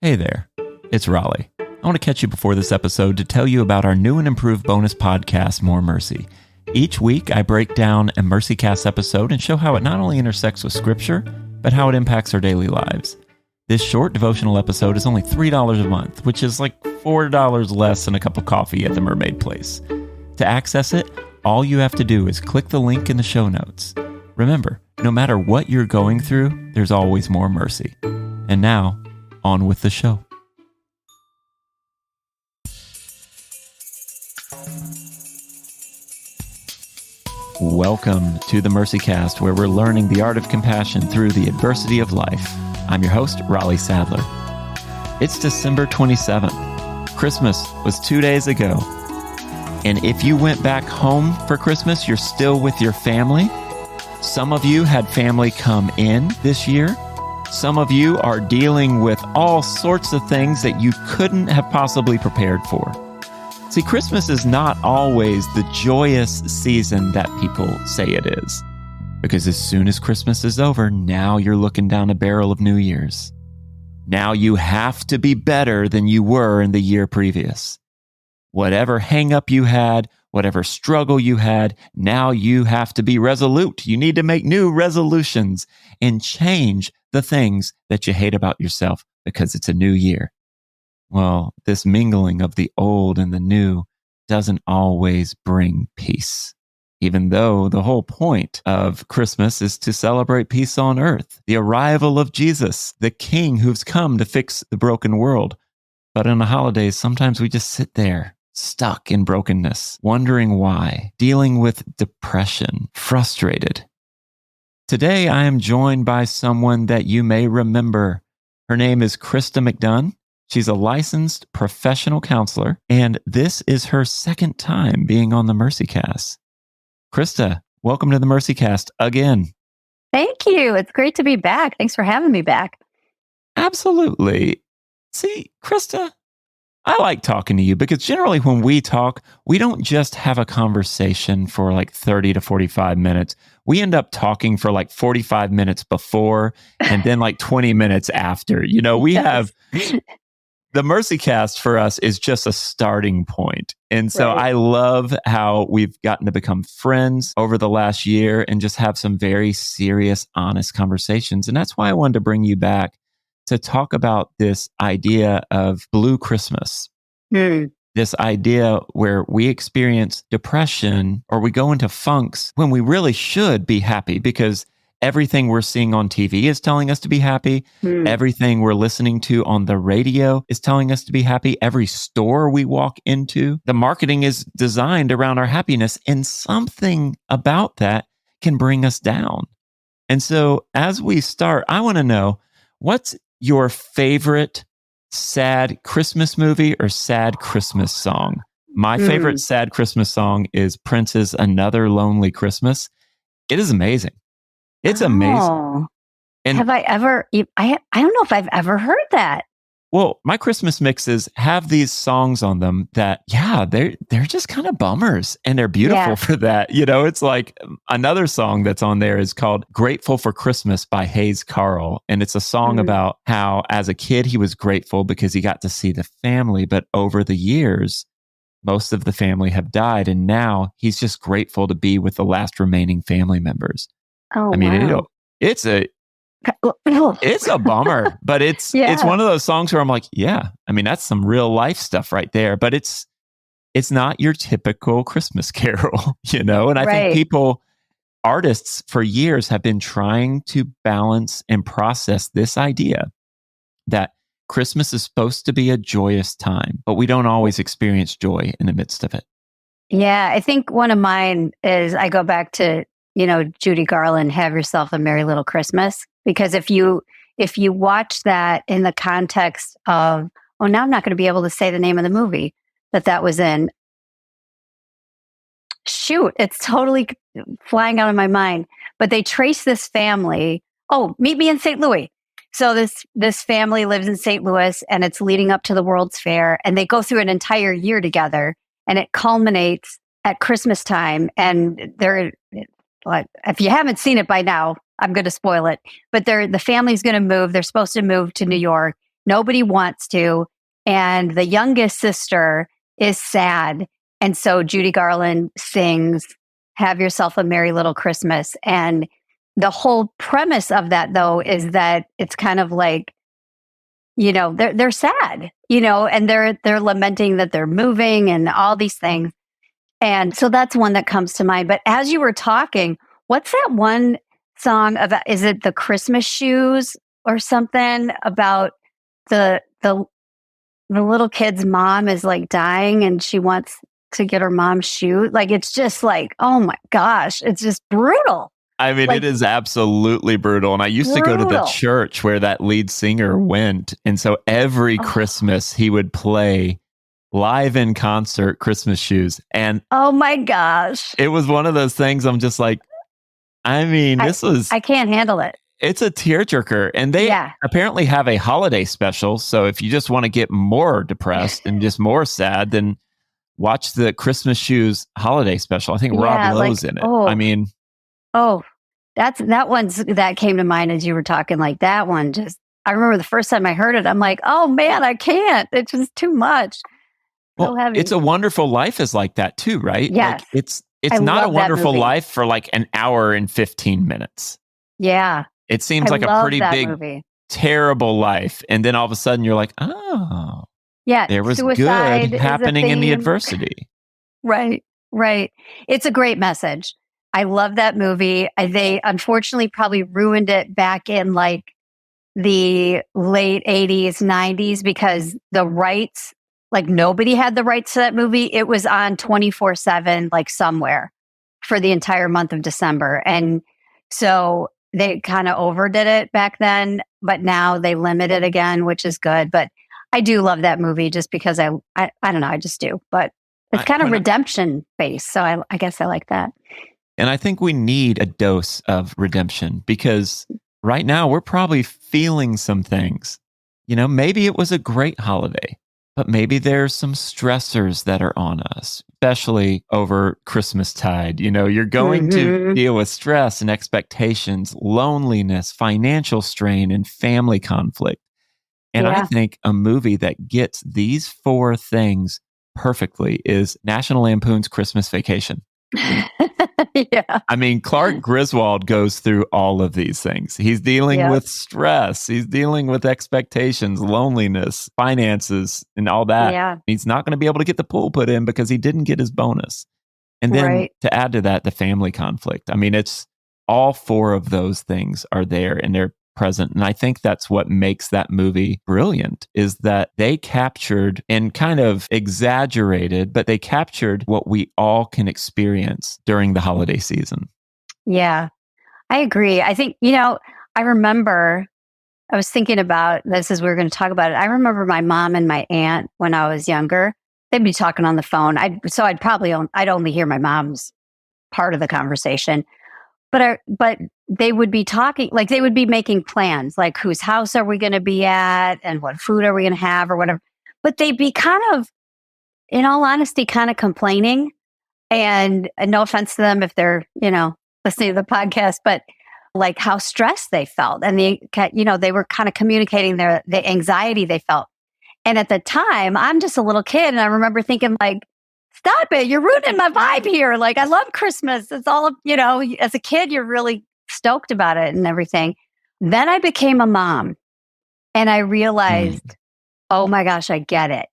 Hey there, it's Raleigh. I want to catch you before this episode to tell you about our new and improved bonus podcast, More Mercy. Each week, I break down a MercyCast episode and show how it not only intersects with Scripture, but how it impacts our daily lives. This short devotional episode is only $3 a month, which is like $4 less than a cup of coffee at the Mermaid Place. To access it, all you have to do is click the link in the show notes. Remember, no matter what you're going through, there's always more mercy. And now, on with the show. Welcome to the MercyCast, where we're learning the art of compassion through the adversity of life. I'm your host, Raleigh Sadler. It's December 27th. Christmas was 2 days ago. And if you went back home for Christmas, you're still with your family. Some of you had family come in this year. Some of you are dealing with all sorts of things that you couldn't have possibly prepared for. See, Christmas is not always the joyous season that people say it is. Because as soon as Christmas is over, now you're looking down a barrel of New Year's. Now you have to be better than you were in the year previous. Whatever hang-up you had, whatever struggle you had, now you have to be resolute. You need to make new resolutions and change the things that you hate about yourself because it's a new year. Well, this mingling of the old and the new doesn't always bring peace, even though the whole point of Christmas is to celebrate peace on earth, the arrival of Jesus, the King who's come to fix the broken world. But in the holidays, sometimes we just sit there, stuck in brokenness, wondering why, dealing with depression, frustrated. Today, I am joined by someone that you may remember. Her name is Krista McDunn. She's a licensed professional counselor, and this is her second time being on the MercyCast. Krista, welcome to the MercyCast again. Thank you. It's great to be back. Thanks for having me back. Absolutely. See, Krista, I like talking to you because generally when we talk, we don't just have a conversation for like 30 to 45 minutes. We end up talking for like 45 minutes before and then like 20 minutes after. You know, we have the MercyCast for us is just a starting point. And so I love how we've gotten to become friends over the last year and just have some very serious, honest conversations. And that's why I wanted to bring you back to talk about this idea of Blue Christmas. This idea where we experience depression or we go into funks when we really should be happy because everything we're seeing on TV is telling us to be happy. Everything we're listening to on the radio is telling us to be happy. Every store we walk into, the marketing is designed around our happiness, and something about that can bring us down. And so as we start, I want to know, what's your favorite sad Christmas movie or sad Christmas song? My favorite sad Christmas song is Prince's Another Lonely Christmas. It is amazing. It's amazing. And have I ever, I don't know if I've ever heard that. Well, my Christmas mixes have these songs on them that, they're just kind of bummers and they're beautiful for that. You know, it's like another song that's on there is called Grateful for Christmas by Hayes Carl. And it's a song about how as a kid, he was grateful because he got to see the family. But over the years, most of the family have died. And now he's just grateful to be with the last remaining family members. Oh, I mean, wow. it's a bummer, but it's one of those songs where I'm like, I mean, that's some real life stuff right there, but it's not your typical Christmas carol, you know? And I think artists for years have been trying to balance and process this idea that Christmas is supposed to be a joyous time, but we don't always experience joy in the midst of it. Yeah, I think one of mine is I go back to, Judy Garland, Have Yourself a Merry Little Christmas. Because if you watch that in the context of, now I'm not going to be able to say the name of the movie that was in. Shoot, it's totally flying out of my mind. But they trace this family. Oh, Meet Me in St. Louis. So this family lives in St. Louis, and it's leading up to the World's Fair, and they go through an entire year together, and it culminates at Christmas time. And if you haven't seen it by now, I'm going to spoil it, but the family's going to move. They're supposed to move to New York, Nobody wants to. And the youngest sister is sad. And so Judy Garland sings, "Have Yourself a Merry Little Christmas." And the whole premise of that, though, is that it's kind of like, they're sad, and they're lamenting that they're moving and all these things. And so that's one that comes to mind. But as you were talking, what's that one song about? Is it the Christmas shoes or something about the little kid's mom is like dying and she wants to get her mom's shoe? Like, it's just like, oh my gosh, it's just brutal. I mean, it is absolutely brutal. And I used to go to the church where that lead singer went. And so every Christmas he would play live in concert Christmas shoes. And oh my gosh, it was one of those things I'm just like, I mean, I can't handle it. It's a tearjerker. And they apparently have a holiday special. So if you just want to get more depressed and just more sad, then watch the Christmas Shoes holiday special. I think Rob Lowe's in it. I mean, that came to mind as you were talking. Like that one, I remember the first time I heard it, I'm like, oh man, I can't. It's just too much. Well, It's a Wonderful Life is like that too, right? Yes. Like it's not a Wonderful Life for like an hour and 15 minutes. Yeah. It seems like a pretty big, terrible life. And then all of a sudden you're like, oh, yeah, there was good happening in the adversity. Right. It's a great message. I love that movie. They unfortunately probably ruined it back in like the late 80s, 90s, because the rights, like nobody had the rights to that movie. It was on 24/7, like somewhere for the entire month of December. And so they kind of overdid it back then, but now they limit it again, which is good. But I do love that movie just because I don't know, I just do. But it's kind of redemption based. So I guess I like that. And I think we need a dose of redemption because right now we're probably feeling some things. Maybe it was a great holiday, but maybe there's some stressors that are on us, especially over Christmastide. You're going to deal with stress and expectations, loneliness, financial strain, and family conflict. And I think a movie that gets these 4 things perfectly is National Lampoon's Christmas Vacation. Yeah. I mean, Clark Griswold goes through all of these things. He's dealing with stress. He's dealing with expectations, loneliness, finances, and all that. Yeah. He's not going to be able to get the pool put in because he didn't get his bonus. And then to add to that, the family conflict. I mean, it's all 4 of those things are there and they're present. And I think that's what makes that movie brilliant is that they captured and kind of exaggerated, but they captured what we all can experience during the holiday season. Yeah, I agree. I think, I remember, I was thinking about this as we were going to talk about it. I remember my mom and my aunt when I was younger, they'd be talking on the phone. I'd only hear my mom's part of the conversation. But they would be talking, like they would be making plans, like whose house are we going to be at and what food are we going to have or whatever. But they'd be kind of, in all honesty, kind of complaining. And no offense to them if they're, listening to the podcast, but like how stressed they felt. And they were kind of communicating the anxiety they felt. And at the time, I'm just a little kid. And I remember thinking like, stop it. You're ruining my vibe here. Like, I love Christmas. It's all, as a kid, you're really stoked about it and everything. Then I became a mom and I realized, oh my gosh, I get it.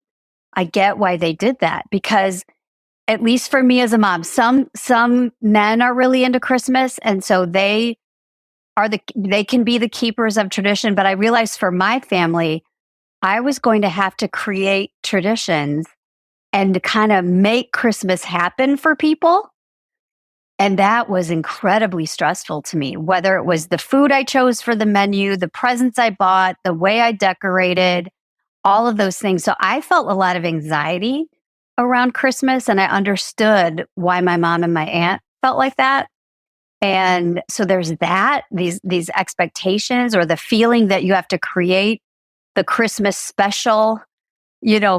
I get why they did that because at least for me as a mom, some men are really into Christmas. And so they can be the keepers of tradition. But I realized for my family, I was going to have to create traditions and to kind of make Christmas happen for people. And that was incredibly stressful to me, whether it was the food I chose for the menu, the presents I bought, the way I decorated, all of those things. So I felt a lot of anxiety around Christmas and I understood why my mom and my aunt felt like that. And so there's these expectations or the feeling that you have to create the Christmas special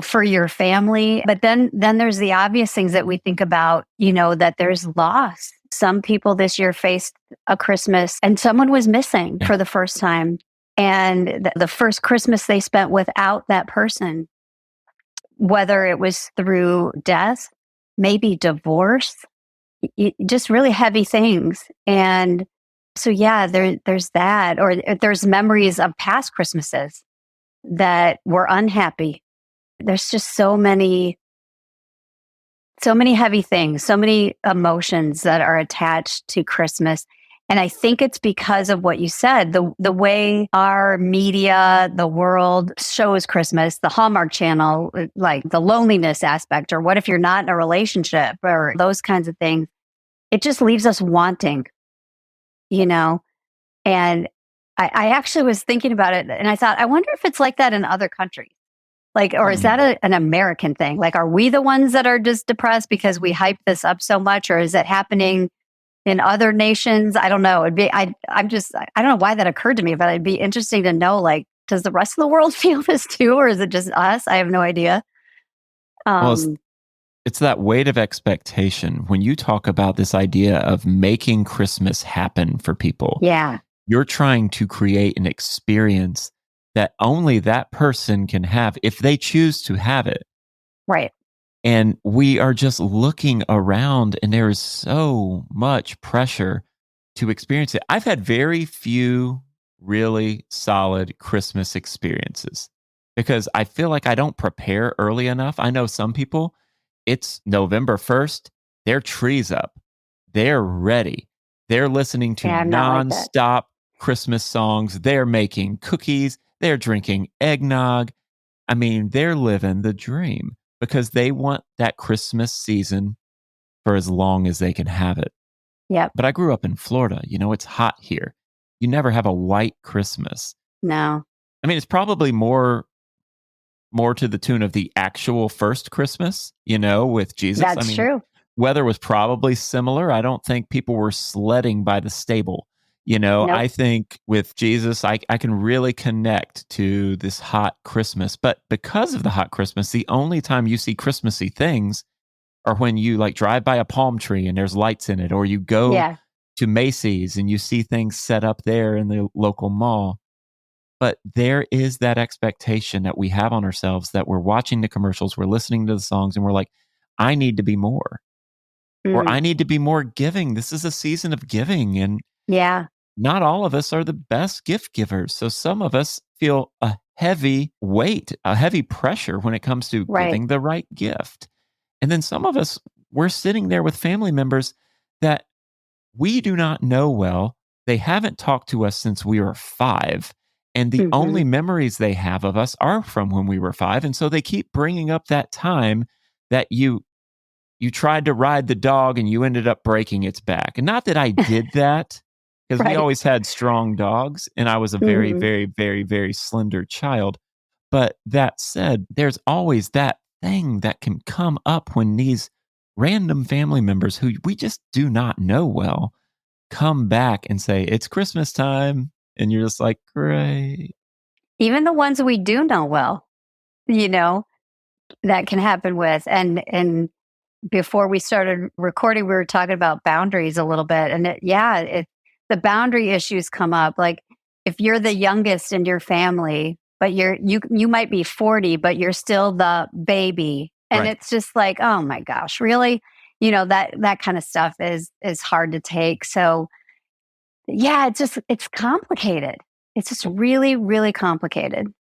for your family. But then there's the obvious things that we think about, that there's loss. Some people this year faced a Christmas and someone was missing for the first time. And the first Christmas they spent without that person, whether it was through death, maybe divorce, just really heavy things. And so, yeah, there's that, or there's memories of past Christmases that were unhappy. There's just so many heavy things, so many emotions that are attached to Christmas. And I think it's because of what you said, the way our media, the world shows Christmas, the Hallmark Channel, like the loneliness aspect, or what if you're not in a relationship, or those kinds of things. It just leaves us wanting, you know? And I actually was thinking about it, and I thought, I wonder if it's like that in other countries. Like, or is that an American thing? Like, are we the ones that are just depressed because we hype this up so much, or is it happening in other nations? I don't know. I don't know why that occurred to me, but it'd be interesting to know, like, does the rest of the world feel this too, or is it just us? I have no idea. Well, it's that weight of expectation. When you talk about this idea of making Christmas happen for people, yeah, you're trying to create an experience that only that person can have if they choose to have it. right. And we are just looking around, and there is so much pressure to experience it. I've had very few really solid Christmas experiences because I feel like I don't prepare early enough. I know some people, it's November 1st, their tree's up, they're ready, they're listening to Yeah, I'm not like that. nonstop Christmas songs, they're making cookies, they're drinking eggnog. I mean, they're living the dream because they want that Christmas season for as long as they can have it. Yep. But I grew up in Florida. It's hot here. You never have a white Christmas. No. I mean, it's probably more to the tune of the actual first Christmas, with Jesus. That's true. Weather was probably similar. I don't think people were sledding by the stable. Nope. I think with Jesus, I can really connect to this hot Christmas. But because of the hot Christmas, the only time you see Christmassy things are when you like drive by a palm tree and there's lights in it, or you go Yeah. to Macy's and you see things set up there in the local mall. But there is that expectation that we have on ourselves that we're watching the commercials, we're listening to the songs, and we're like, I need to be more. Or I need to be more giving. This is a season of giving. And Yeah. not all of us are the best gift givers. So some of us feel a heavy weight, a heavy pressure when it comes to Right. giving the right gift. And then some of us, we're sitting there with family members that we do not know well. They haven't talked to us since we were 5. And the only memories they have of us are from when we were 5. And so they keep bringing up that time that you tried to ride the dog and you ended up breaking its back. And not that I did that, because we Right. always had strong dogs and I was a very, very, very, very slender child. But that said, there's always that thing that can come up when these random family members who we just do not know well come back and say, it's Christmas time. And you're just like, great. Even the ones we do know well, that can happen with. And before we started recording, we were talking about boundaries a little bit. And the boundary issues come up. Like if you're the youngest in your family, but you might be 40, but you're still the baby. And Right. it's just like, oh my gosh, really? That kind of stuff is hard to take. So yeah, it's complicated. It's just really, really complicated.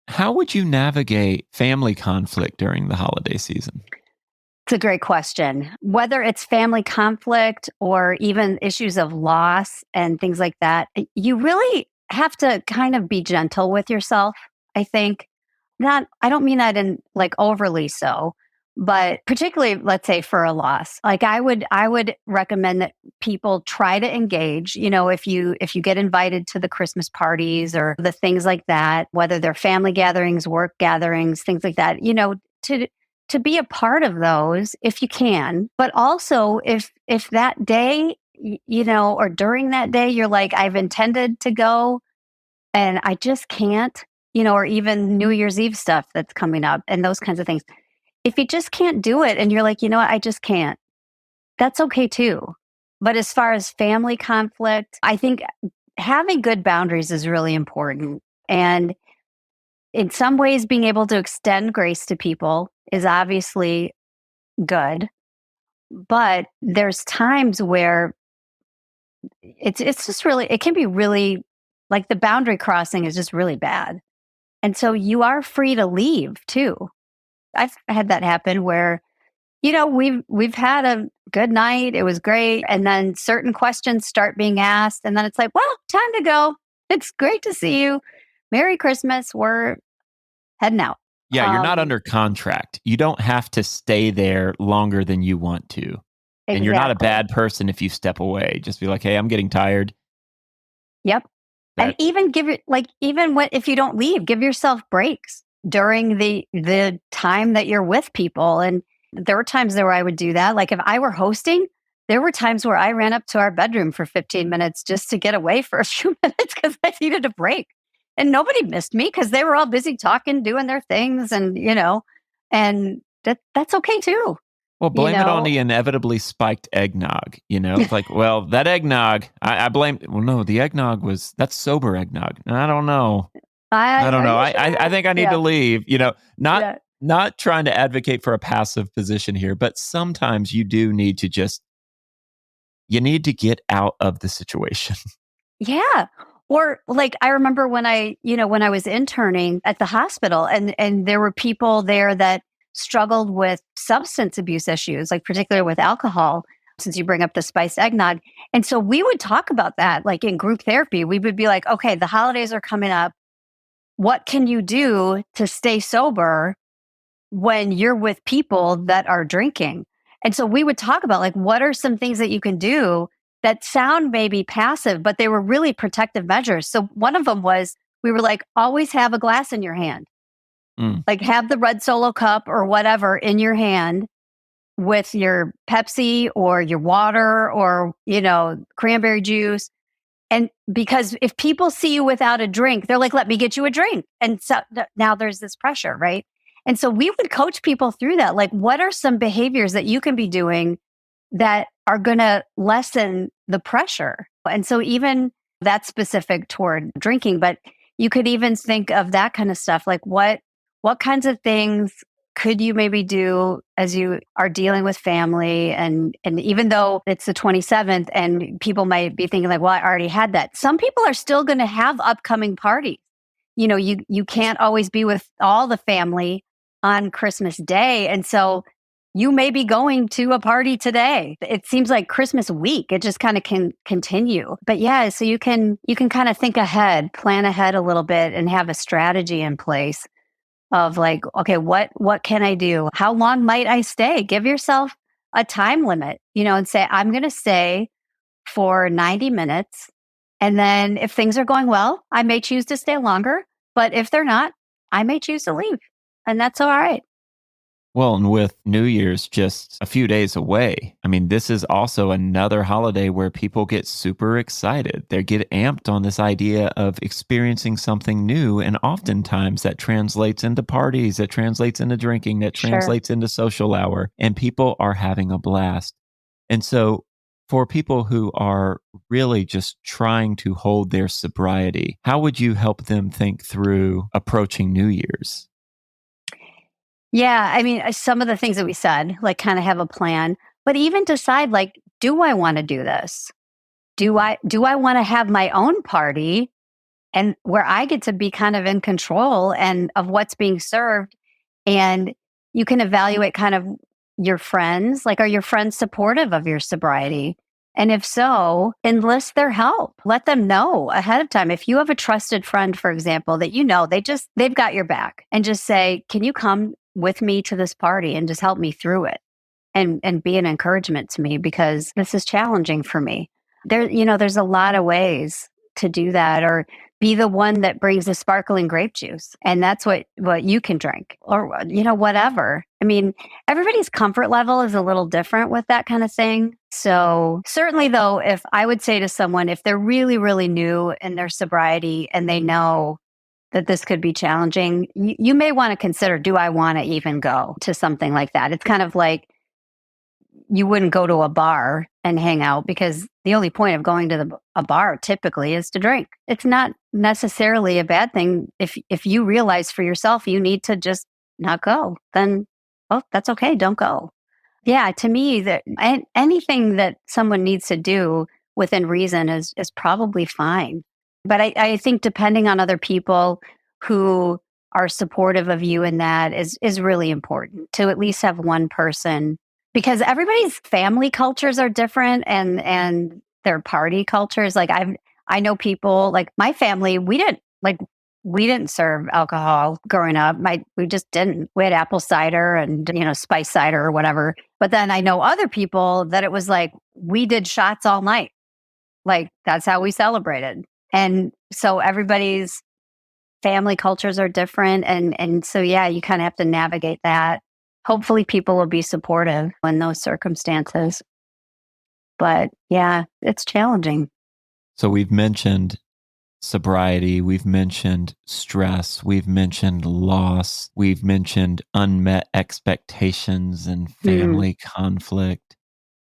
How would you navigate family conflict during the holiday season? It's a great question. Whether it's family conflict or even issues of loss and things like that, you really have to kind of be gentle with yourself, I think. I don't mean that in like overly so, but particularly, let's say for a loss. Like I would recommend that people try to engage, if you get invited to the Christmas parties or the things like that, whether they're family gatherings, work gatherings, things like that, to be a part of those if you can. But also if that day, or during that day, you're like, I've intended to go and I just can't, or even New Year's Eve stuff that's coming up and those kinds of things. If you just can't do it and you're like, what, I just can't, that's okay too. But as far as family conflict, I think having good boundaries is really important. And in some ways, being able to extend grace to people is obviously good. But there's times where it's just really, it can be really like the boundary crossing is just really bad. And so you are free to leave too. I've had that happen where, we've had a good night. It was great. And then certain questions start being asked. And then it's like, well, time to go. It's great to see you. Merry Christmas. We're heading out. Yeah, you're not under contract. You don't have to stay there longer than you want to. Exactly. And you're not a bad person if you step away. Just be like, hey, I'm getting tired. Yep. And even if you don't leave, give yourself breaks during the time that you're with people. And there were times there where I would do that. Like if I were hosting, there were times where I ran up to our bedroom for 15 minutes just to get away for a few minutes because I needed a break. And nobody missed me because they were all busy talking, doing their things. And, and that's okay too. Well, blame it on the inevitably spiked eggnog. It's like, well, that eggnog, I blame. Well, no, the eggnog that's sober eggnog. I don't know. I don't know. I think I need to leave. Not trying to advocate for a passive position here, but sometimes you do need to you need to get out of the situation. Yeah. Or like I remember when I was interning at the hospital and there were people there that struggled with substance abuse issues, like particularly with alcohol, since you bring up the spiced eggnog. And so we would talk about that, like in group therapy, we would be like, okay, the holidays are coming up. What can you do to stay sober when you're with people that are drinking? And so we would talk about like, what are some things that you can do that sound maybe passive, but they were really protective measures. So one of them was, we were like, always have a glass in your hand. Like have the red Solo cup or whatever in your hand with your Pepsi or your water or, cranberry juice. And because if people see you without a drink, they're like, let me get you a drink. And so now there's this pressure, right? And so we would coach people through that. Like, what are some behaviors that you can be doing that are going to lessen the pressure? And so even that's specific toward drinking, but you could even think of that kind of stuff. Like what kinds of things could you maybe do as you are dealing with family? And even though it's the 27th and people might be thinking like, well, I already had that. Some people are still going to have upcoming parties. You can't always be with all the family on Christmas Day. And so you may be going to a party today. It seems like Christmas week. It just kind of can continue. But yeah, so you can kind of think ahead, plan ahead a little bit and have a strategy in place of like, okay, what can I do? How long might I stay? Give yourself a time limit, and say, I'm going to stay for 90 minutes. And then if things are going well, I may choose to stay longer. But if they're not, I may choose to leave. And that's all right. Well, and with New Year's just a few days away, I mean, this is also another holiday where people get super excited. They get amped on this idea of experiencing something new. And oftentimes that translates into parties, that translates into drinking, that translates into social hour, and people are having a blast. And so for people who are really just trying to hold their sobriety, how would you help them think through approaching New Year's? Yeah, I mean, some of the things that we said, like kind of have a plan, but even decide like, do I want to do this? Do I want to have my own party and where I get to be kind of in control and of what's being served? And you can evaluate kind of your friends, like, are your friends supportive of your sobriety? And if so, enlist their help. Let them know ahead of time. If you have a trusted friend, for example, that they've got your back, and just say, can you come with me to this party and just help me through it and be an encouragement to me because this is challenging for me. There's a lot of ways to do that, or be the one that brings the sparkling grape juice and that's what you can drink, or, whatever. I mean, everybody's comfort level is a little different with that kind of thing. So certainly though, if I would say to someone, if they're really, really new in their sobriety and they know that this could be challenging, you may want to consider, do I want to even go to something like that? It's kind of like, you wouldn't go to a bar and hang out because the only point of going to a bar typically is to drink. It's not necessarily a bad thing. If you realize for yourself you need to just not go, then, oh, that's okay. Don't go. Yeah, to me, that anything that someone needs to do within reason is probably fine. But I think depending on other people who are supportive of you in that is really important to at least have one person, because everybody's family cultures are different and their party cultures. Like I know people like my family, we didn't serve alcohol growing up. We just didn't. We had apple cider and, spice cider or whatever. But then I know other people that it was like, we did shots all night. Like that's how we celebrated. And so everybody's family cultures are different. And so, yeah, you kind of have to navigate that. Hopefully people will be supportive in those circumstances. But yeah, it's challenging. So we've mentioned sobriety, we've mentioned stress, we've mentioned loss, we've mentioned unmet expectations and family conflict.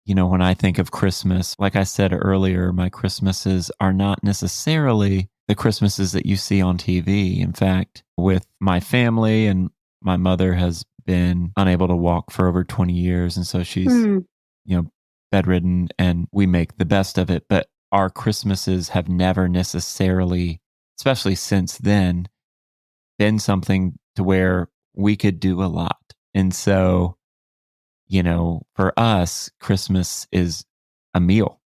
When I think of Christmas, like I said earlier, my Christmases are not necessarily the Christmases that you see on TV. In fact, with my family, and my mother has been unable to walk for over 20 years. And so she's, bedridden, and we make the best of it. But our Christmases have never necessarily, especially since then, been something to where we could do a lot. And so, for us, Christmas is a meal,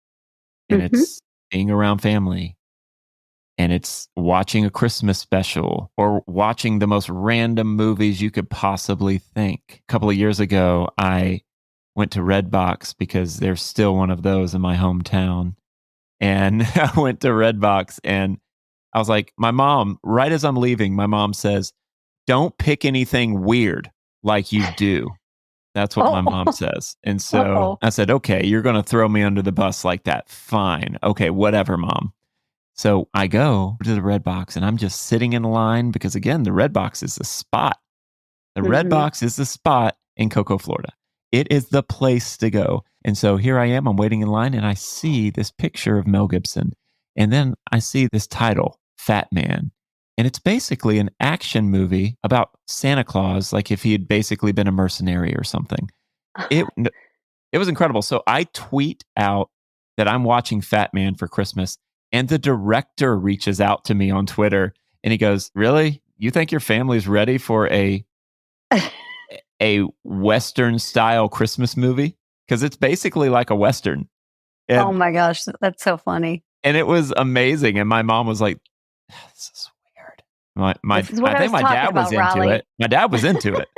and it's being around family, and it's watching a Christmas special or watching the most random movies you could possibly think. A couple of years ago, I went to Redbox because there's still one of those in my hometown. And I went to Redbox and I was like, my mom, right as I'm leaving, my mom says, "Don't pick anything weird like you do." That's what my mom says. And so I said, "Okay, you're going to throw me under the bus like that. Fine. Okay, whatever, Mom." So I go to the Redbox and I'm just sitting in line because, again, the Redbox is the spot. The Redbox is the spot in Cocoa, Florida. It is the place to go. And so here I am, I'm waiting in line, and I see this picture of Mel Gibson. And then I see this title, Fat Man. And it's basically an action movie about Santa Claus, like if he had basically been a mercenary or something. It was incredible. So I tweet out that I'm watching Fat Man for Christmas, and the director reaches out to me on Twitter, and he goes, "Really? You think your family's ready for a Western style Christmas movie?" Because it's basically like a Western. And, oh my gosh, that's so funny. And it was amazing. And my mom was like, "This is weird." I think my dad was into it. My dad was into it.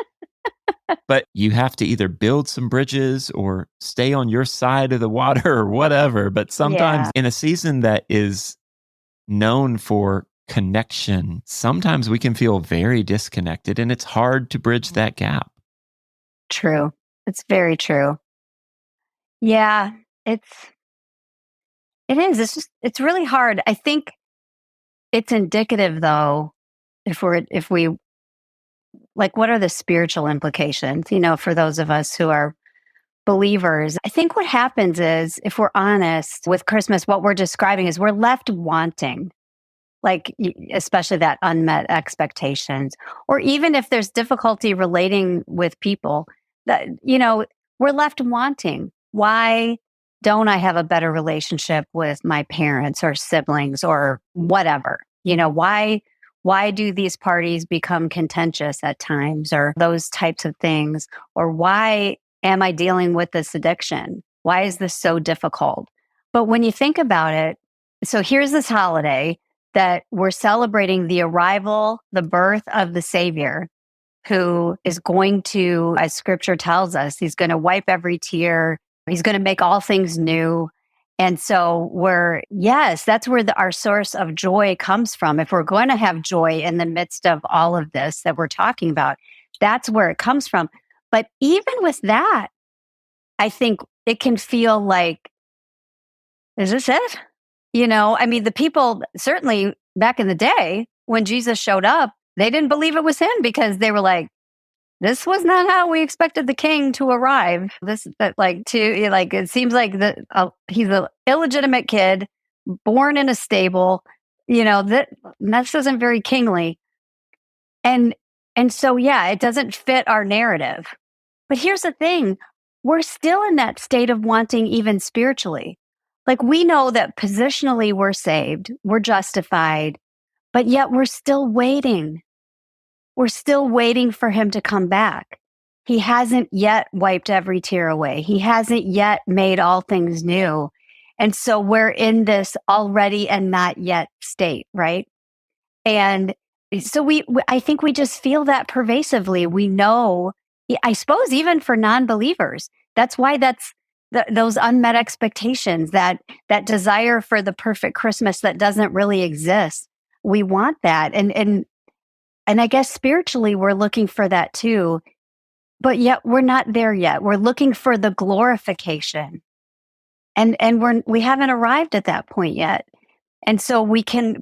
But you have to either build some bridges or stay on your side of the water or whatever. But sometimes in a season that is known for connection, sometimes we can feel very disconnected, and it's hard to bridge that gap. True. It's very true. Yeah, it is. It's really hard. I think it's indicative though, if we like, what are the spiritual implications, for those of us who are believers? I think what happens is, if we're honest with Christmas, what we're describing is we're left wanting, like, especially that unmet expectations, or even if there's difficulty relating with people that, we're left wanting. Why don't I have a better relationship with my parents or siblings or whatever? Why do these parties become contentious at times, or those types of things? Or why am I dealing with this addiction? Why is this so difficult? But when you think about it, so here's this holiday that we're celebrating the arrival, the birth of the Savior, who is going to, as scripture tells us, he's going to wipe every tear. He's going to make all things new. And so that's where our source of joy comes from. If we're going to have joy in the midst of all of this that we're talking about, that's where it comes from. But even with that, I think it can feel like, is this it? The people, certainly back in the day when Jesus showed up, they didn't believe it was him because they were like, this was not how we expected the king to arrive. It seems like he's an illegitimate kid born in a stable. That isn't very kingly. And so, yeah, it doesn't fit our narrative. But here's the thing. We're still in that state of wanting even spiritually. Like, we know that positionally we're saved, we're justified, but yet we're still waiting. We're still waiting for him to come back. He hasn't yet wiped every tear away. He hasn't yet made all things new. And so we're in this already and not yet state, right? And so I think we just feel that pervasively. We know, I suppose, even for non-believers, that's why those unmet expectations, that desire for the perfect Christmas that doesn't really exist. We want that. And I guess spiritually, we're looking for that too, but yet we're not there yet. We're looking for the glorification, and we haven't arrived at that point yet. And so we can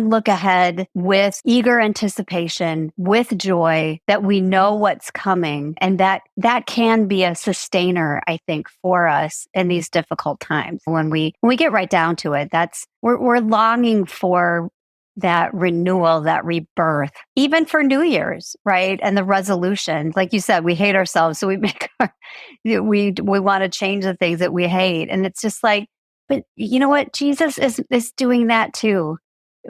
look ahead with eager anticipation, with joy that we know what's coming, and that can be a sustainer, I think, for us in these difficult times. When we get right down to it, we're longing for that renewal, that rebirth, even for New Year's, right? And the resolutions, like you said, we hate ourselves, so we we want to change the things that we hate, and it's just like, but you know what? Jesus is doing that too.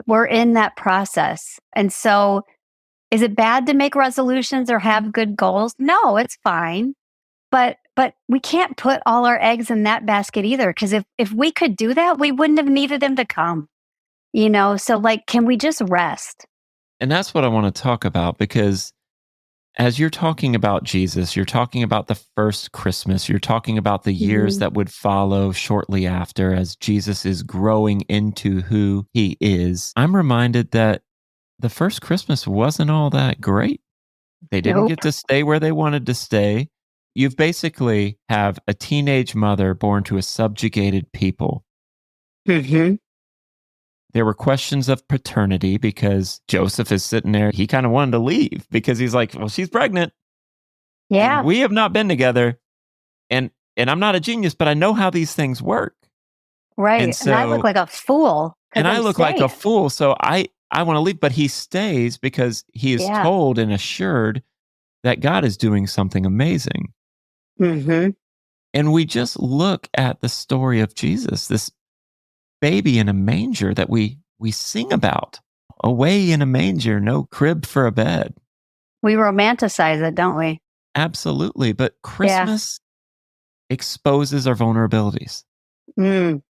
We're in that process, and so, is it bad to make resolutions or have good goals? No, it's fine, but we can't put all our eggs in that basket either, because if we could do that, we wouldn't have needed him to come. So like, can we just rest? And that's what I want to talk about, because as you're talking about Jesus, you're talking about the first Christmas, you're talking about the years that would follow shortly after as Jesus is growing into who he is. I'm reminded that the first Christmas wasn't all that great. They didn't get to stay where they wanted to stay. You've basically have a teenage mother born to a subjugated people. Mm-hmm. There were questions of paternity because Joseph is sitting there. He kind of wanted to leave because he's like, well, she's pregnant. Yeah. We have not been together. And I'm not a genius, but I know how these things work. Right. And I look like a fool. And I look like a fool. So I want to leave, but he stays because he is told and assured that God is doing something amazing. Mm-hmm. And we just look at the story of Jesus, this baby in a manger that we sing about. Away in a manger, no crib for a bed. We romanticize it, don't we? Absolutely. But Christmas exposes our vulnerabilities.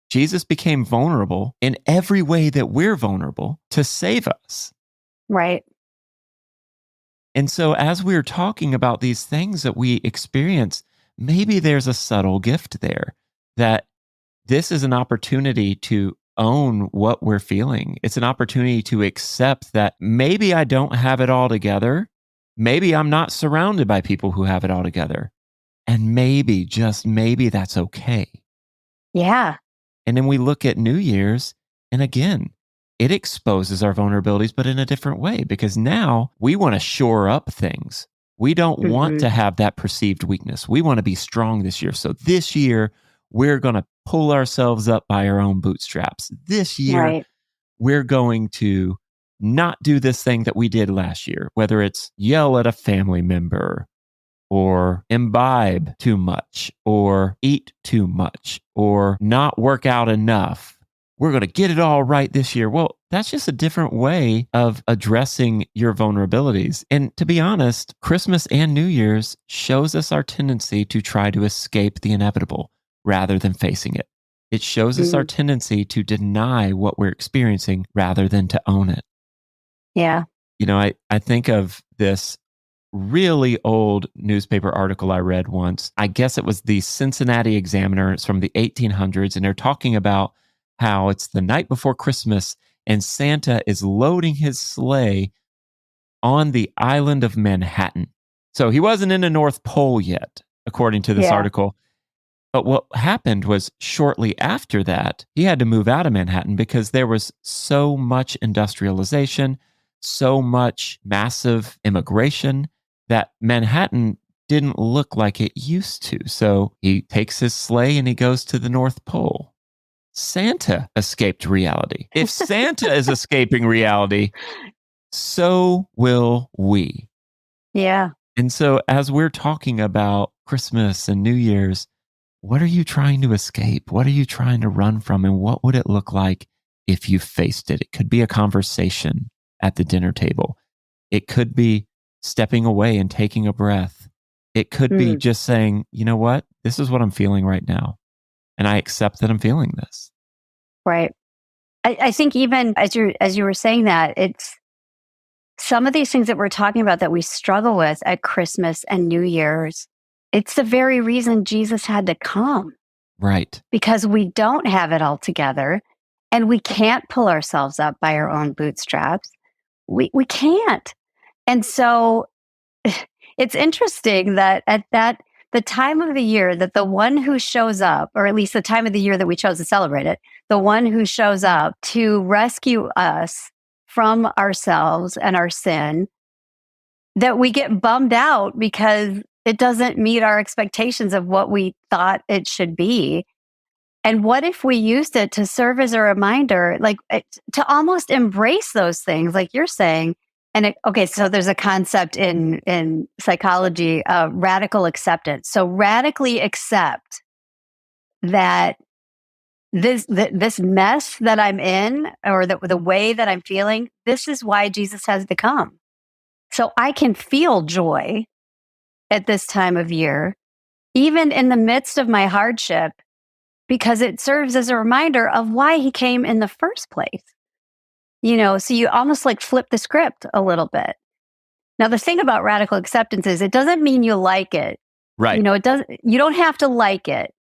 Jesus became vulnerable in every way that we're vulnerable to save us. Right. And so as we're talking about these things that we experience, maybe there's a subtle gift there that this is an opportunity to own what we're feeling. It's an opportunity to accept that maybe I don't have it all together. Maybe I'm not surrounded by people who have it all together. And maybe, just maybe, that's okay. Yeah. And then we look at New Year's, and again, it exposes our vulnerabilities, but in a different way, because now we want to shore up things. We don't want to have that perceived weakness. We want to be strong this year. So this year, we're going to pull ourselves up by our own bootstraps. This year, we're going to not do this thing that we did last year, whether it's yell at a family member or imbibe too much or eat too much or not work out enough. We're going to get it all right this year. Well, that's just a different way of addressing your vulnerabilities. And to be honest, Christmas and New Year's shows us our tendency to try to escape the inevitable rather than facing it. It shows us our tendency to deny what we're experiencing rather than to own it. Yeah. I think of this really old newspaper article I read once. I guess it was the Cincinnati Examiner. It's from the 1800s. And they're talking about how it's the night before Christmas and Santa is loading his sleigh on the island of Manhattan. So he wasn't in the North Pole yet, according to this article. But what happened was shortly after that, he had to move out of Manhattan because there was so much industrialization, so much massive immigration that Manhattan didn't look like it used to. So he takes his sleigh and he goes to the North Pole. Santa escaped reality. If Santa is escaping reality, so will we. Yeah. And so as we're talking about Christmas and New Year's, what are you trying to escape? What are you trying to run from? And what would it look like if you faced it? It could be a conversation at the dinner table. It could be stepping away and taking a breath. It could be just saying, you know what? This is what I'm feeling right now. And I accept that I'm feeling this. Right. I think even as you were saying that, it's some of these things that we're talking about that we struggle with at Christmas and New Year's. It's the very reason Jesus had to come. Right. Because we don't have it all together and we can't pull ourselves up by our own bootstraps. We can't. And so it's interesting that the time of the year that the one who shows up, or at least the time of the year that we chose to celebrate it, the one who shows up to rescue us from ourselves and our sin, that we get bummed out because it doesn't meet our expectations of what we thought it should be. And what if we used it to serve as a reminder, like to almost embrace those things, like you're saying? And so there's a concept in psychology, radical acceptance. So radically accept that this mess that I'm in, or the way that I'm feeling, this is why Jesus has to come. So I can feel joy at this time of year, even in the midst of my hardship, because it serves as a reminder of why he came in the first place. So you almost like flip the script a little bit. Now, the thing about radical acceptance is it doesn't mean you like it. Right. You don't have to like it.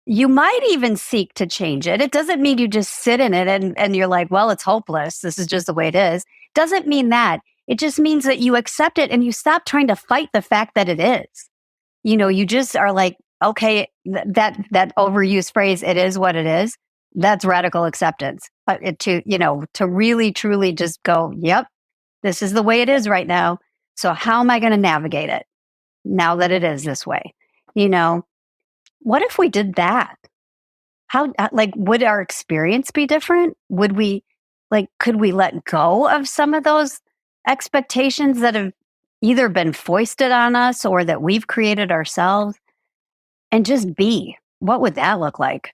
You might even seek to change it. It doesn't mean you just sit in it and you're like, well, it's hopeless. This is just the way it is. Doesn't mean that. It just means that you accept it and you stop trying to fight the fact that it is. You just are like, okay, that overused phrase, it is what it is. That's radical acceptance. To really, truly just go, yep, this is the way it is right now. So how am I going to navigate it now that it is this way? What if we did that? How, would our experience be different? Could we let go of some of those expectations that have either been foisted on us or that we've created ourselves, and just be? What would that look like?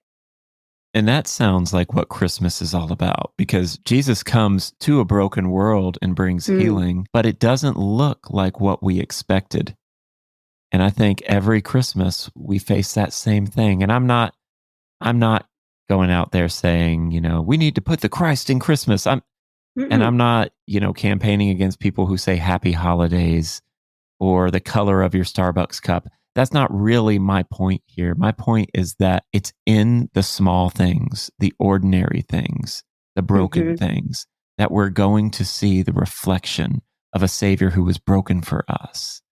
And that sounds like what Christmas is all about, because Jesus comes to a broken world and brings healing, but it doesn't look like what we expected. And I think every Christmas we face that same thing. And I'm not going out there saying, we need to put the Christ in Christmas. And I'm not, campaigning against people who say happy holidays or the color of your Starbucks cup. That's not really my point here. My point is that it's in the small things, the ordinary things, the broken things, that we're going to see the reflection of a Savior who was broken for us.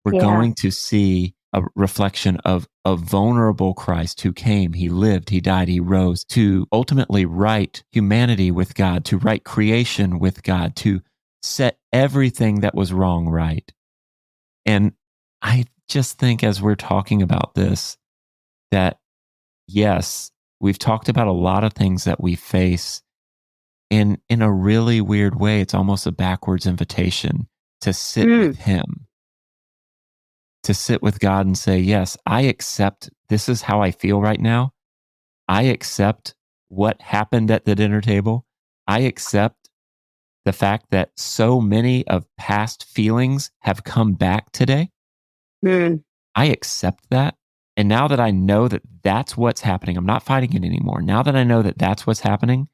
We're going to see a reflection of a vulnerable Christ who came, he lived, he died, he rose to ultimately right humanity with God, to right creation with God, to set everything that was wrong right. And I just think as we're talking about this, that yes, we've talked about a lot of things that we face in a really weird way. It's almost a backwards invitation to sit with him, to sit with God and say, yes, I accept this is how I feel right now. I accept what happened at the dinner table. I accept the fact that so many of past feelings have come back today. I accept that. And now that I know that that's what's happening, I'm not fighting it anymore. Now that I know that that's what's happening,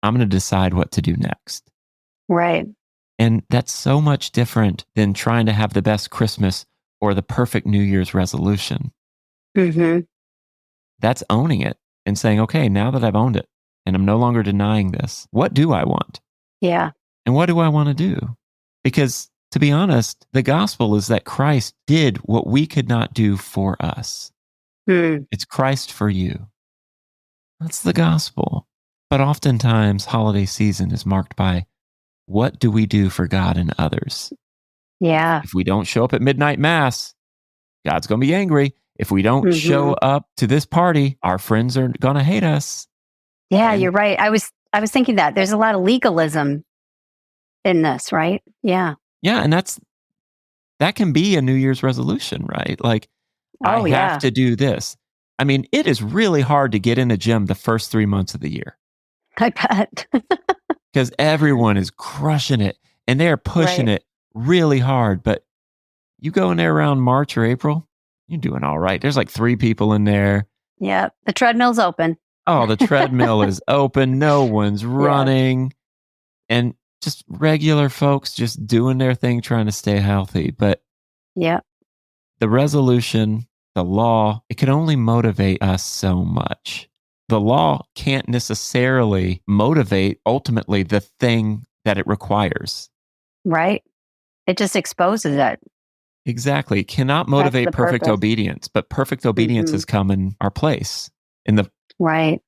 I'm going to decide what to do next. Right. And that's so much different than trying to have the best Christmas or the perfect New Year's resolution. That's owning it and saying, okay, now that I've owned it and I'm no longer denying this, what do I want? Yeah. And what do I want to do? Because to be honest, the gospel is that Christ did what we could not do for us. It's Christ for you. That's the gospel. But oftentimes, holiday season is marked by what do we do for God and others? Yeah. If we don't show up at midnight mass, God's going to be angry. If we don't show up to this party, our friends are going to hate us. Yeah, And you're right. I was thinking that there's a lot of legalism in this, right? Yeah. yeah, and that can be a New Year's resolution, right? Like, I Oh, have yeah. to do this. I mean, it is really hard to get in a gym the first 3 months of the year I bet. because everyone is crushing it and they're pushing Right. it really hard. But you go in there around March or April, you're doing all right. There's like 3 people in there. Yeah. The treadmill's open. Oh, the treadmill is open. No one's Yeah. running. And just regular folks just doing their thing, trying to stay healthy. But Yeah. the resolution, the law, it can only motivate us so much. The law can't necessarily motivate ultimately the thing that it requires. Right. It just exposes it. Exactly. It cannot That's motivate the perfect purpose. obedience, but perfect obedience has come in our place Right.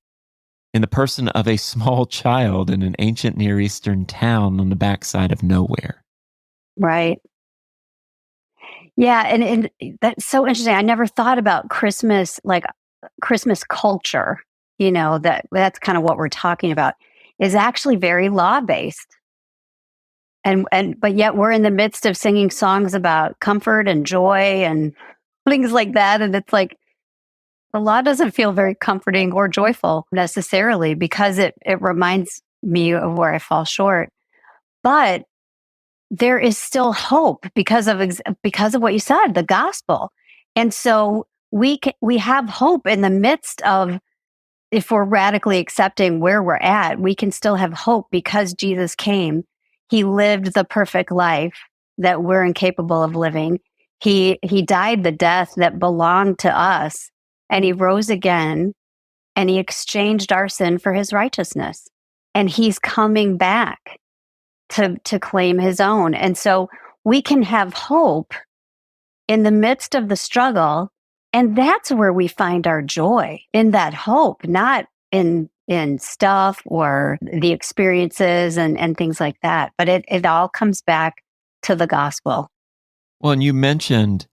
in the person of a small child in an ancient Near Eastern town on the backside of nowhere. Right. Yeah. And that's so interesting. I never thought about Christmas, like Christmas culture, that's kind of what we're talking about, is actually very law based. But yet we're in the midst of singing songs about comfort and joy and things like that. And it's like the law doesn't feel very comforting or joyful necessarily because it reminds me of where I fall short. But there is still hope because of what you said, the gospel. And so we have hope in the midst of, if we're radically accepting where we're at, we can still have hope because Jesus came. He lived the perfect life that we're incapable of living. He died the death that belonged to us, and he rose again, and he exchanged our sin for his righteousness. And he's coming back to claim his own. And so we can have hope in the midst of the struggle. And that's where we find our joy, in that hope, not in stuff or the experiences and things like that. But it all comes back to the gospel. Well, and you mentioned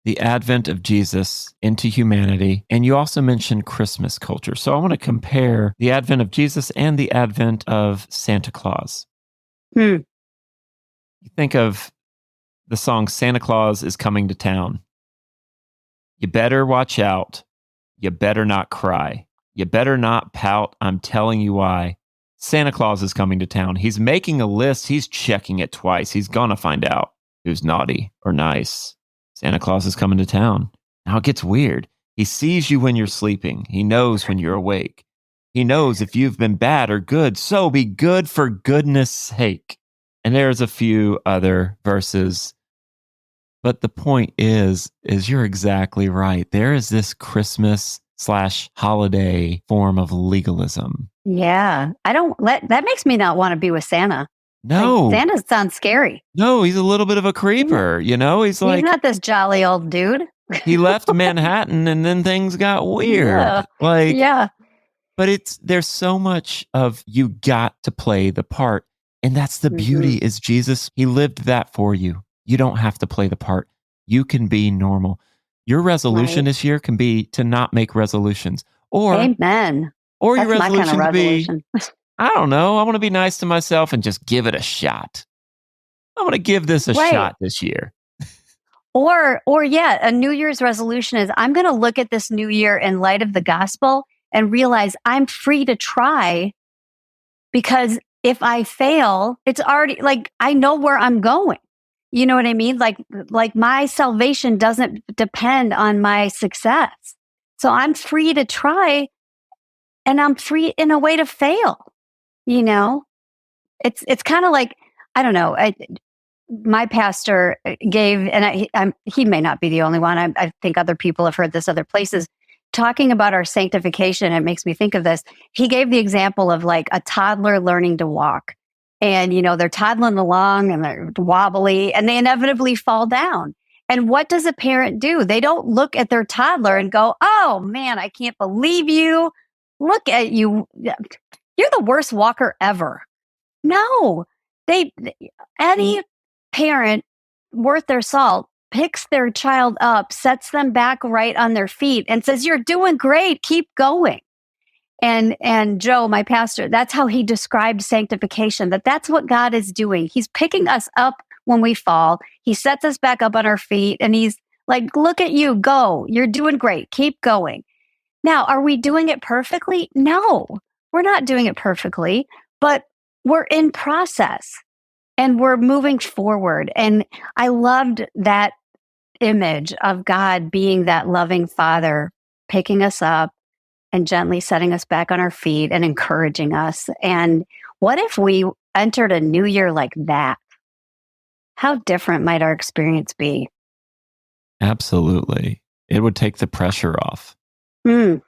the advent of Jesus into humanity, and you also mentioned Christmas culture. So I want to compare the advent of Jesus and the advent of Santa Claus. You think of the song Santa Claus is Coming to Town. You better watch out. You better not cry. You better not pout. I'm telling you why. Santa Claus is coming to town. He's making a list. He's checking it twice. He's going to find out who's naughty or nice. Santa Claus is coming to town. Now it gets weird. He sees you when you're sleeping. He knows when you're awake. He knows if you've been bad or good. So be good for goodness sake. And there's a few other verses. But the point is you're exactly right. There is this Christmas/holiday form of legalism. Yeah. That makes me not want to be with Santa. No. Like, Santa sounds scary. No, he's a little bit of a creeper, He's like, he's not this jolly old dude. he left Manhattan and then things got weird. Yeah. But there's so much of you got to play the part. And that's the beauty is Jesus, he lived that for you. You don't have to play the part. You can be normal. Your resolution this year can be to not make resolutions. Amen. Or That's your resolution my kind of resolution. to be, I don't know, I want to be nice to myself and just give it a shot. I want to give this a shot this year. Or a New Year's resolution is, I'm going to look at this new year in light of the gospel and realize I'm free to try, because if I fail, it's already like, I know where I'm going. You know what I mean? Like my salvation doesn't depend on my success. So I'm free to try, and I'm free in a way to fail. It's kind of like, I don't know. My pastor gave, and he may not be the only one. I think other people have heard this other places, talking about our sanctification. It makes me think of this. He gave the example of like a toddler learning to walk, and they're toddling along and they're wobbly and they inevitably fall down. And what does a parent do? They don't look at their toddler and go, "Oh man, I can't believe you. Look at you. You're the worst walker ever." No, any parent worth their salt, picks their child up, sets them back right on their feet and says, "You're doing great. Keep going." And Joe, my pastor, that's how he described sanctification, that's what God is doing. He's picking us up when we fall. He sets us back up on our feet and he's like, "Look at you, go. You're doing great. Keep going." Now, are we doing it perfectly? No, we're not doing it perfectly, but we're in process and we're moving forward. And I loved that image of God being that loving Father, picking us up and gently setting us back on our feet and encouraging us. And what if we entered a new year like that? How different might our experience be? Absolutely. It would take the pressure off. It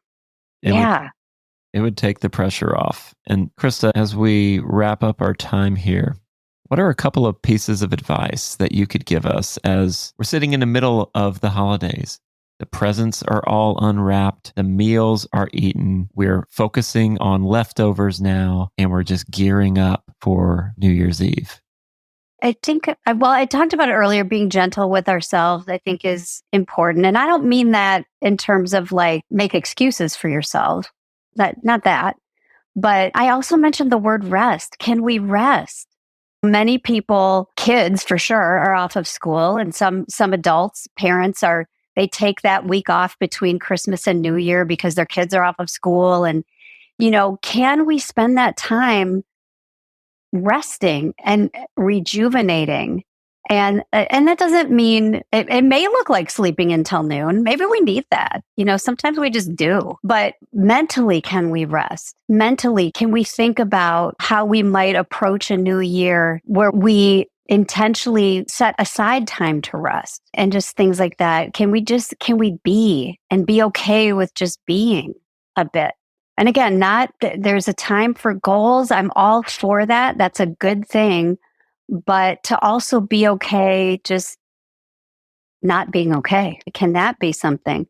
would take the pressure off. And Krista, as we wrap up our time here, what are a couple of pieces of advice that you could give us as we're sitting in the middle of the holidays? The presents are all unwrapped. The meals are eaten. We're focusing on leftovers now, and we're just gearing up for New Year's Eve. I think, I talked about it earlier, being gentle with ourselves, I think is important. And I don't mean that in terms of like, make excuses for yourself. Not that. But I also mentioned the word rest. Can we rest? Many people, kids for sure, are off of school, and some adults, parents they take that week off between Christmas and New Year because their kids are off of school. And, can we spend that time resting and rejuvenating? And that doesn't mean, it may look like sleeping until noon. Maybe we need that. Sometimes we just do. But mentally, can we rest? Mentally, can we think about how we might approach a new year where we intentionally set aside time to rest and just things like that? Can we be and be okay with just being a bit? And again, there's a time for goals. I'm all for that. That's a good thing. But to also be okay, just not being okay. Can that be something?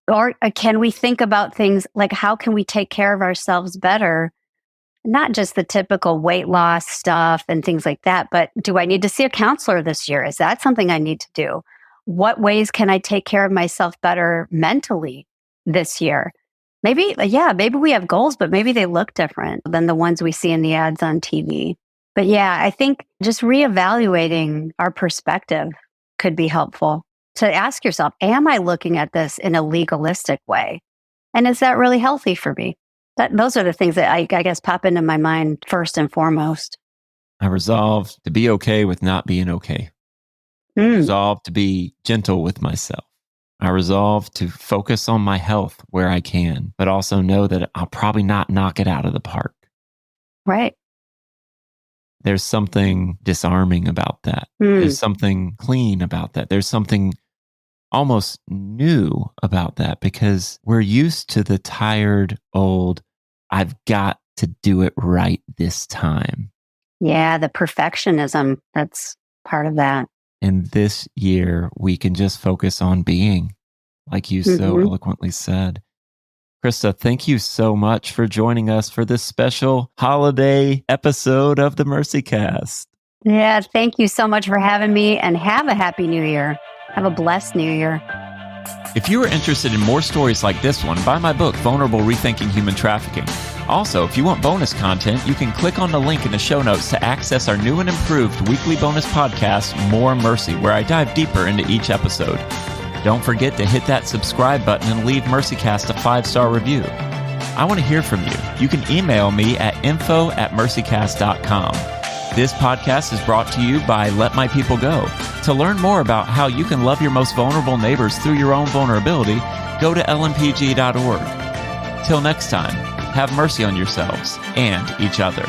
Or can we think about things like, how can we take care of ourselves better? Not just the typical weight loss stuff and things like that, but do I need to see a counselor this year? Is that something I need to do? What ways can I take care of myself better mentally this year? Maybe we have goals, but maybe they look different than the ones we see in the ads on TV. But yeah, I think just reevaluating our perspective could be helpful to ask yourself, am I looking at this in a legalistic way? And is that really healthy for me? Those are the things that I guess pop into my mind first and foremost. I resolve to be okay with not being okay. I resolve to be gentle with myself. I resolve to focus on my health where I can, but also know that I'll probably not knock it out of the park. Right. There's something disarming about that. There's something clean about that. There's something almost new about that because we're used to the tired, old, I've got to do it right this time. Yeah, the perfectionism, that's part of that. And this year, we can just focus on being, like you so eloquently said. Krista, thank you so much for joining us for this special holiday episode of the MercyCast. Yeah, thank you so much for having me, and have a happy new year. Have a blessed new year. If you are interested in more stories like this one, buy my book, Vulnerable Rethinking Human Trafficking. Also, if you want bonus content, you can click on the link in the show notes to access our new and improved weekly bonus podcast, More Mercy, where I dive deeper into each episode. Don't forget to hit that subscribe button and leave MercyCast a 5-star review. I want to hear from you. You can email me at info@mercycast.com. This podcast is brought to you by Let My People Go. To learn more about how you can love your most vulnerable neighbors through your own vulnerability, go to lmpg.org. Till next time, have mercy on yourselves and each other.